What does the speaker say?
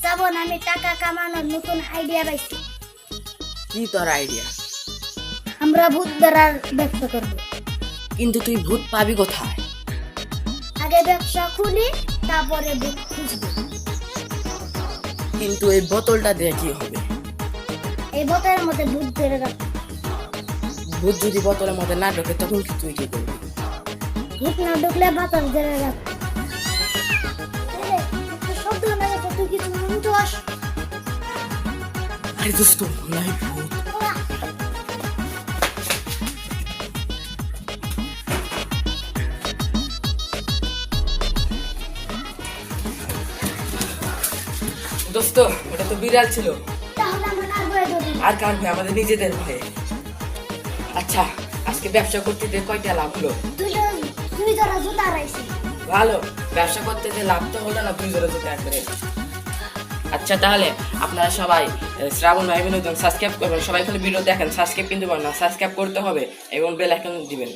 শ্রাবণ, আমি টাকা কামানোর নতুন আইডিয়া পাইছি। কি তোর আইডিয়া? আমরা ভূত ধরার ব্যবসা করব। কিন্তু তুই ভূত পাবি কোথায়? আগে ব্যবসা খুলি, তারপরে ভূত খুঁজবো। কিন্তু এই বোতলটা দিয়ে কি হবে? এই বোতলের মধ্যে ভূত ধরে রাখবো। ভূত যদি বোতলের মধ্যে না ঢোকে তখন কি তুই কি করবি? ভূত না ঢুকলে বাতাস ধরে রাখবো। শব্দ না গেছে, তুই কিছু মনে আস। আরে দোস্ত, নাই ভূত। দোস্ত, ওটা তো বিড়াল ছিল। তাহলে আমরা কার ভয়ে ধরি? আর কার ভয়? আমাদের নিজেদের ভয়ে। আচ্ছা, আজকে ব্যবসা করতে যে কয়টা লাভ হলো? তুই ধরা জুতা রাইছি। ভালো, ব্যবসা করতে যে লাভ তো হলো না, দুই জোড়া জুতা একবারে। আচ্ছা, তাহলে আপনারা সবাই শ্রাবণ ভাই বিনোদন সাবস্ক্রাইব করবেন। সবাই খালি ভিডিও দেখেন, সাবস্ক্রাইব কিন্তু করেন না, সাবস্ক্রাইব করতে হবে এবং বেল আইকন দিবেন।